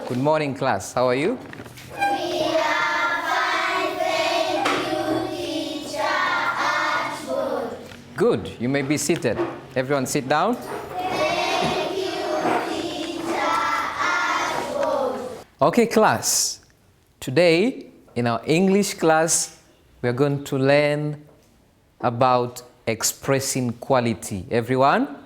Good morning, class. How are you? We are fine, thank you, teacher Ashwood. Good. You may be seated. Everyone sit down. Thank you, teacher Ashwood. Okay, class. Today, in our English class, we are going to learn about expressing quality. Everyone?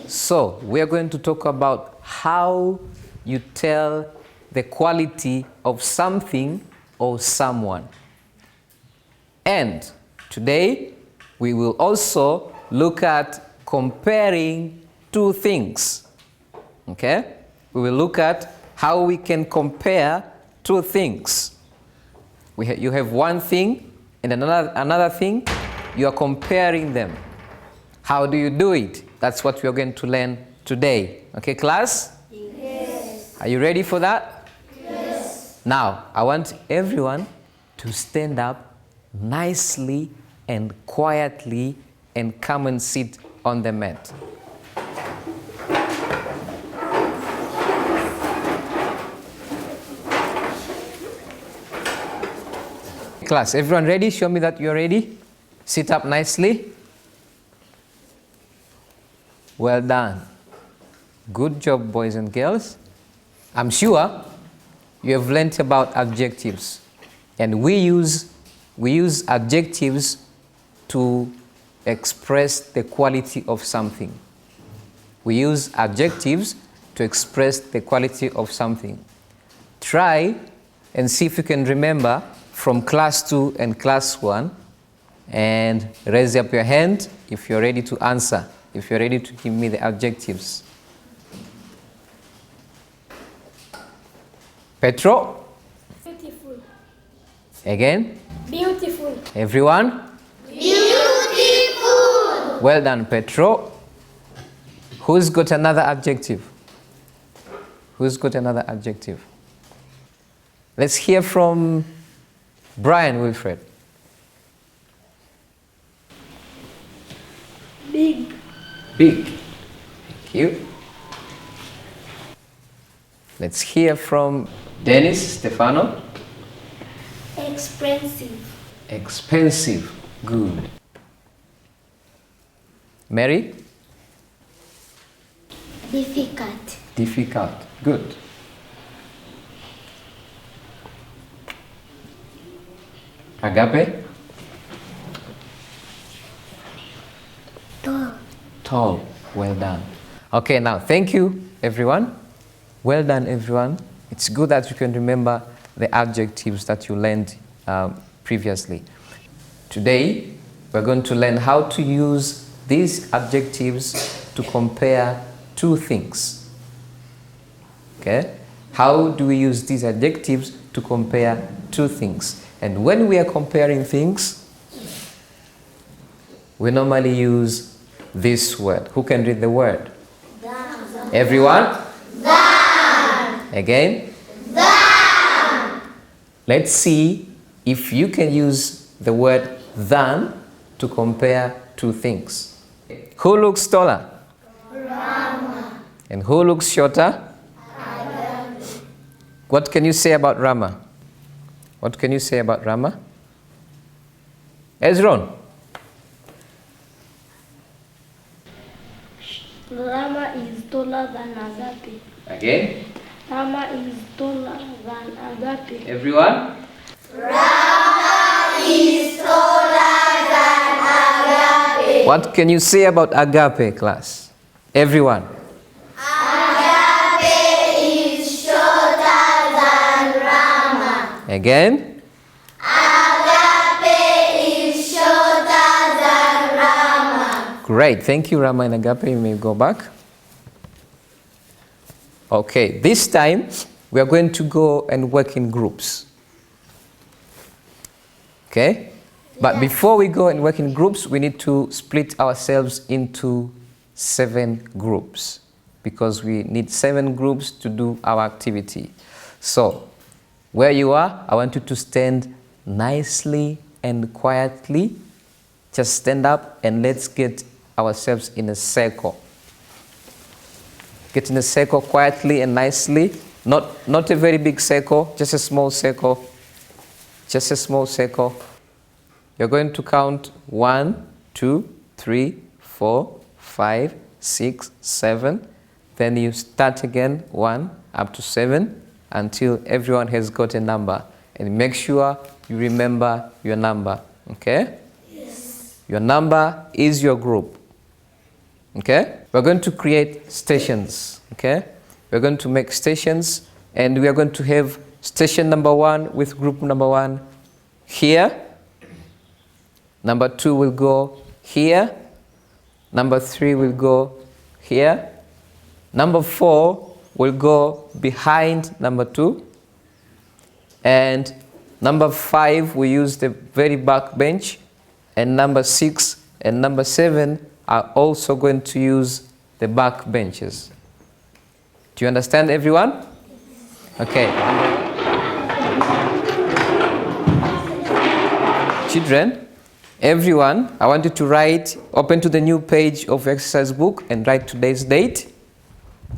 So, we are going to talk about how you tell the quality of something or someone. And today, we will also look at comparing two things. Okay? We will look at how we can compare two things. You have one thing and another thing, you are comparing them. How do you do it? That's what we are going to learn today. Okay, class? Yes. Are you ready for that? Yes. Now, I want everyone to stand up nicely and quietly and come and sit on the mat. Class, everyone ready? Show me that you're ready. Sit up nicely. Well done. Good job, boys and girls. I'm sure you have learnt about adjectives. And we use adjectives to express the quality of something. We use adjectives to express the quality of something. Try and see if you can remember from class 2 and class 1, and raise up your hand if you're ready to answer. If you're ready to give me the adjectives. Petro? Beautiful. Again? Beautiful. Everyone? Beautiful. Well done, Petro. Who's got another adjective? Who's got another adjective? Let's hear from Brian Wilfred. Big. Big. Thank you. Let's hear from Dennis Stefano. Expensive. Expensive. Good. Mary? Difficult. Difficult. Good. Agape? Tall. Tall. Well done. Okay, now thank you, everyone. Well done, everyone. It's good that you can remember the adjectives that you learned previously. Today, we're going to learn how to use these adjectives to compare two things. Okay? How do we use these adjectives to compare two things? And when we are comparing things, we normally use this word. Who can read the word? Than. Everyone? Than. Again? Than. Let's see if you can use the word than to compare two things. Who looks taller? Rama. And who looks shorter? Adam. What can you say about Rama? What can you say about Rama? Ezron? Rama is taller than Agape. Again? Rama is taller than Agape. Everyone? Rama is taller than Agape. What can you say about Agape, class? Everyone? Agape is shorter than Rama. Again? Agape is shorter than Rama. Great. Thank you, Rama and Agape. You may go back. Okay, this time we are going to go and work in groups. Okay? But before we go and work in groups, we need to split ourselves into 7 groups because we need 7 groups to do our activity. So, where you are, I want you to stand nicely and quietly. Just stand up and let's get ourselves in a circle. Get in a circle quietly and nicely. Not a very big circle, just a small circle. Just a small circle. You're going to count 1, 2, 3, 4, 5, 6, 7. Then you start again 1 up to 7 until everyone has got a number. And make sure you remember your number. Okay? Yes. Your number is your group. Okay? We're going to create stations. Okay? We're going to make stations, and we are going to have station number 1 with group number 1 here. Number 2 will go here. Number 3 will go here. Number 4 will go behind number 2. And number 5, we use the very back bench. And number 6 and number 7 are also going to use the back benches. Do you understand, everyone? Okay. Children, everyone, I want you to write, open to the new page of your exercise book and write today's date.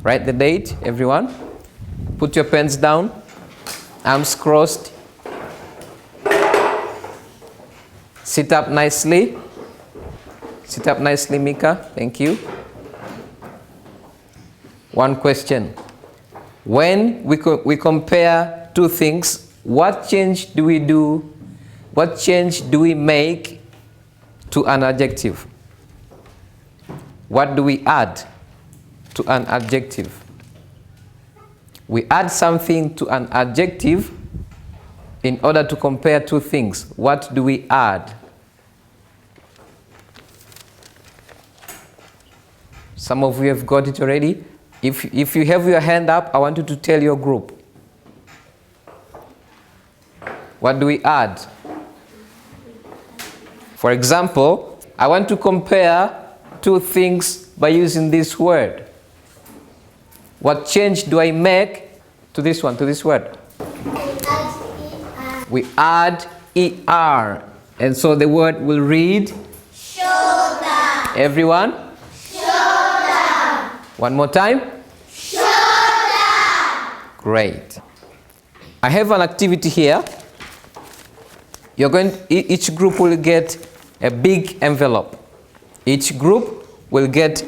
Write the date, everyone. Put your pens down, arms crossed. Sit up nicely. Sit up nicely, Mika. Thank you. One question. When we compare two things, what change do we do? What change do we make to an adjective? What do we add to an adjective? We add something to an adjective in order to compare two things. What do we add? Some of you have got it already. If you have your hand up, I want you to tell your group. What do we add? For example, I want to compare two things by using this word. What change do I make to this one, to this word? We add ER. And so the word will read? Shoulder. Everyone? Shoulder. One more time? Shoulder. Great. I have an activity here. Each group will get a big envelope. Each group will get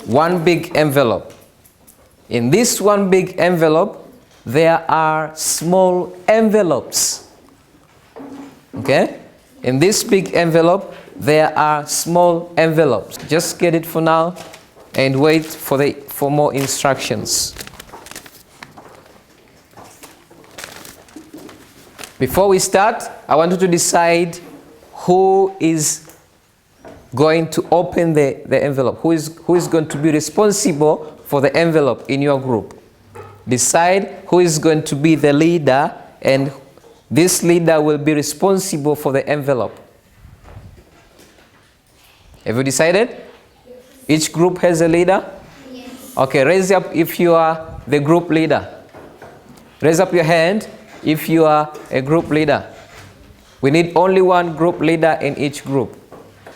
one big envelope. In this one big envelope, there are small envelopes. Okay? In this big envelope, there are small envelopes. Just get it for now and wait for more instructions. Before we start, I want you to decide who is going to open the envelope. Who is going to be responsible for the envelope in your group. Decide who is going to be the leader, and this leader will be responsible for the envelope. Have you decided? Each group has a leader? Yes. Okay, raise up if you are the group leader. Raise up your hand if you are a group leader. We need only one group leader in each group.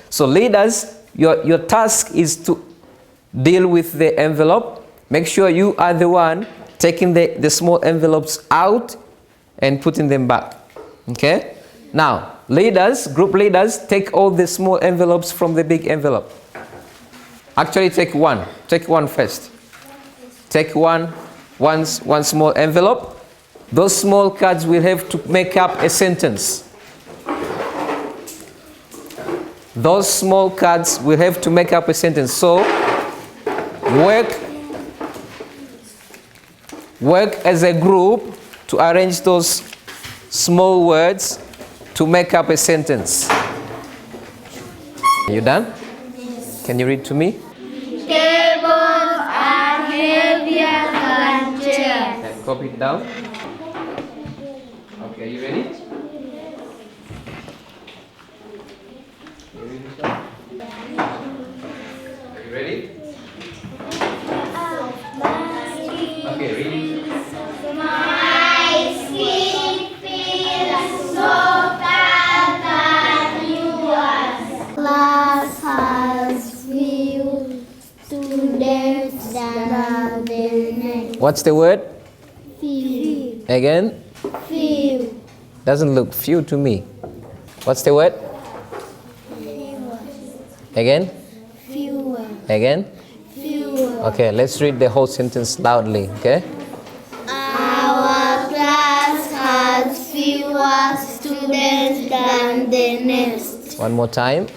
So leaders, your task is to deal with the envelope. Make sure you are the one taking the small envelopes out and putting them back. Okay? Now, leaders, group leaders, take all the small envelopes from the big envelope. Actually, take one. Take one first. Take one small envelope. Those small cards will have to make up a sentence. Those small cards will have to make up a sentence. So, work as a group to arrange those small words to make up a sentence. Are you done? Yes. Can you read to me? Tables are heavier than chairs. And copy it down. Okay, are you ready? Are you ready? Okay, read it. My skin feels softer than yours. Class has few students than What's the word? Few. Again? Few. Doesn't look few to me. What's the word? Again? Fewer. Again? Fewer. Okay, let's read the whole sentence loudly, okay? Our class has fewer students than the next. One more time.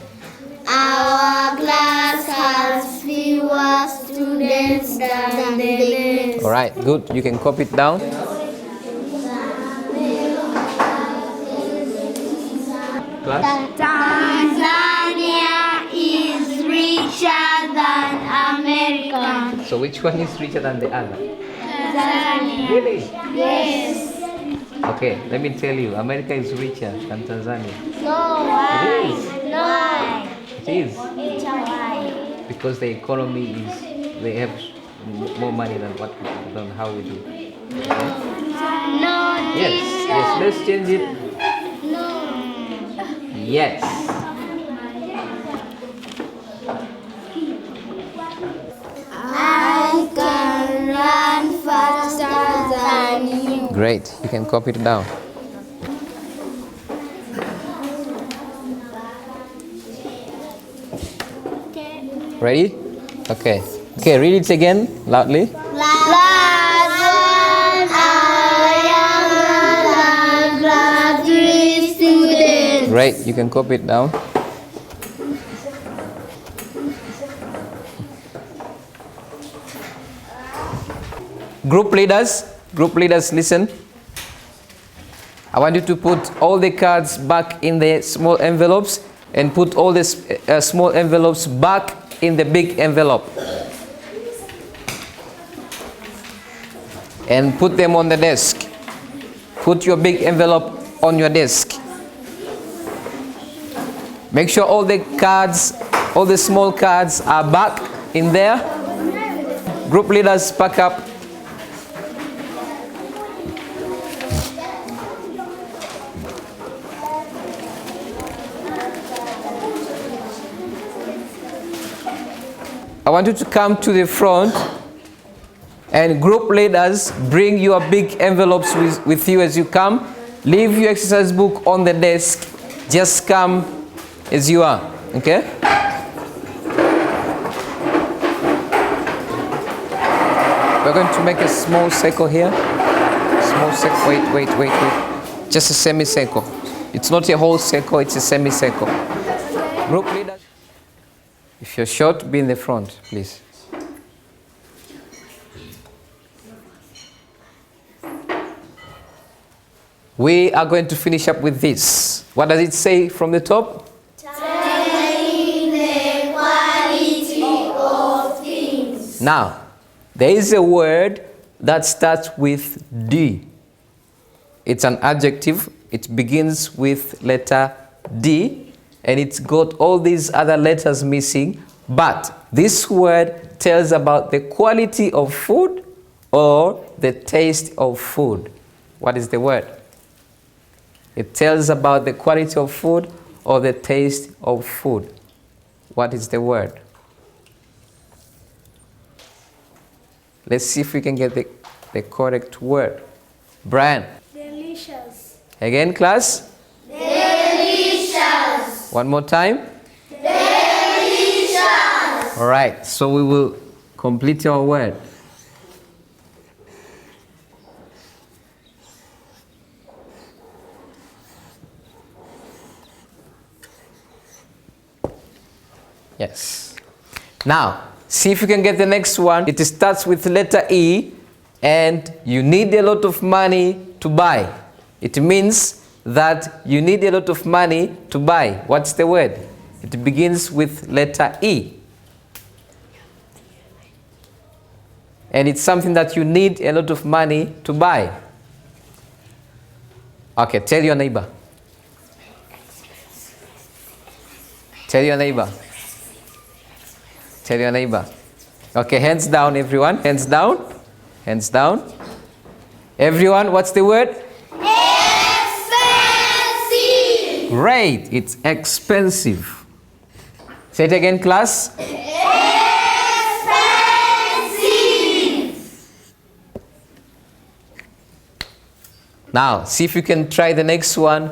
Our class has fewer students than the next. All right, good. You can copy it down. Class? Tanzania is richer than America. So which one is richer than the other? Tanzania. Really? Yes. Okay, let me tell you, America is richer than Tanzania. No, why? It is. No. It is. Why? Because the economy is, they have more money than how we do. No. Yes, let's change it. No. Yes. I can run faster than you. Great, you can copy it down. Ready? Okay. Okay, read it again loudly. Class 1 are younger than class 3 students. Great, you can copy it down. Group leaders, listen. I want you to put all the cards back in the small envelopes and put all the small envelopes back in the big envelope. And put them on the desk. Put your big envelope on your desk. Make sure all the cards, all the small cards are back in there. Group leaders, pack up. I want you to come to the front, and group leaders, bring your big envelopes with you as you come. Leave your exercise book on the desk. Just come as you are, okay? We're going to make a small circle here. Small circle, wait. Just a semicircle. It's not a whole circle, it's a semicircle. Group leaders. If you're short, be in the front, please. We are going to finish up with this. What does it say from the top? Telling the quality of things. Now, there is a word that starts with D. It's an adjective. It begins with letter D. And it's got all these other letters missing, but this word tells about the quality of food or the taste of food. What is the word? It tells about the quality of food or the taste of food. What is the word? Let's see if we can get the correct word. Brian. Delicious. Again, class? Delicious. One more time. Delicious. All right, so we will complete our word. Yes. Now, see if you can get the next one. It starts with letter E, and you need a lot of money to buy. It means that you need a lot of money to buy. What's the word? It begins with letter E. And it's something that you need a lot of money to buy. Okay, tell your neighbor. Tell your neighbor. Tell your neighbor. Okay, hands down, everyone. Hands down. Hands down. Everyone, what's the word? Expensive. Great, it's expensive. Say it again, class. Expensive. Now, see if you can try the next one.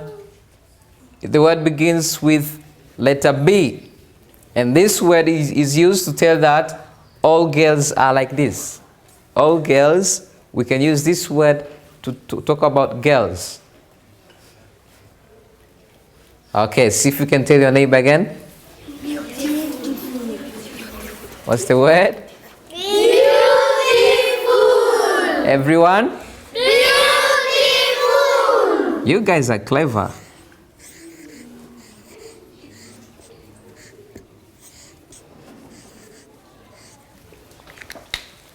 The word begins with letter B. And this word is used to tell that all girls are like this. All girls, we can use this word to talk about girls. Okay, see if you can tell your neighbor again. What's the word? Beautiful. Everyone? Beautiful. You guys are clever.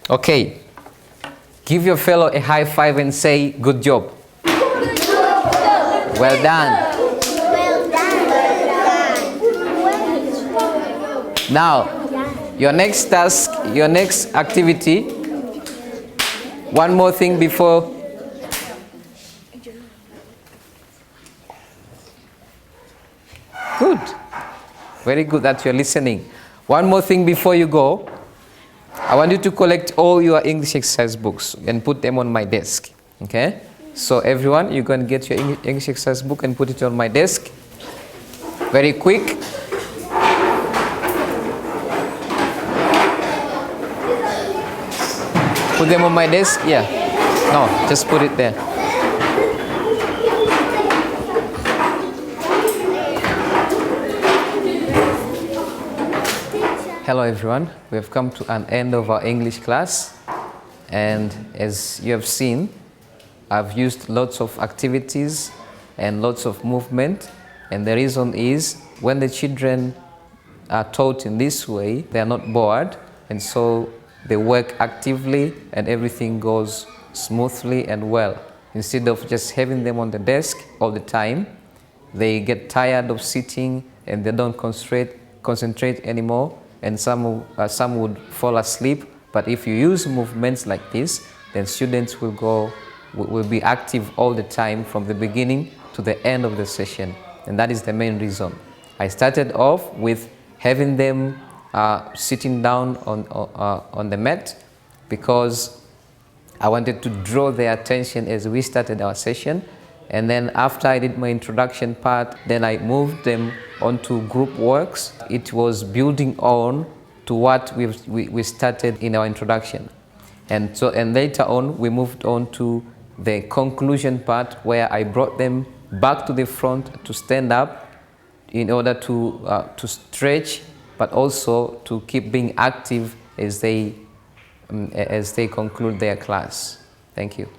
Okay. Give your fellow a high five and say, good job. Well done. Well done. Now, your next task, your next activity, one more thing before. Good. Very good that you're listening. One more thing before you go. I want you to collect all your English exercise books and put them on my desk. Okay? So everyone, you're going to get your English exercise book and put it on my desk. Very quick. Put them on my desk? Yeah. No, just put it there. Hello everyone, we have come to an end of our English class, and as you have seen, I've used lots of activities and lots of movement, and the reason is when the children are taught in this way, they are not bored, and so they work actively and everything goes smoothly and well. Instead of just having them on the desk all the time, they get tired of sitting and they don't concentrate anymore, and some would fall asleep. But if you use movements like this, then students will be active all the time from the beginning to the end of the session, and that is the main reason. I started off with having them sitting down on the mat because I wanted to draw their attention as we started our session. And then after I did my introduction part, then I moved them onto group works. It was building on to what we started in our introduction. And later on, we moved on to the conclusion part where I brought them back to the front to stand up in order to stretch, but also to keep being active as they conclude their class. Thank you.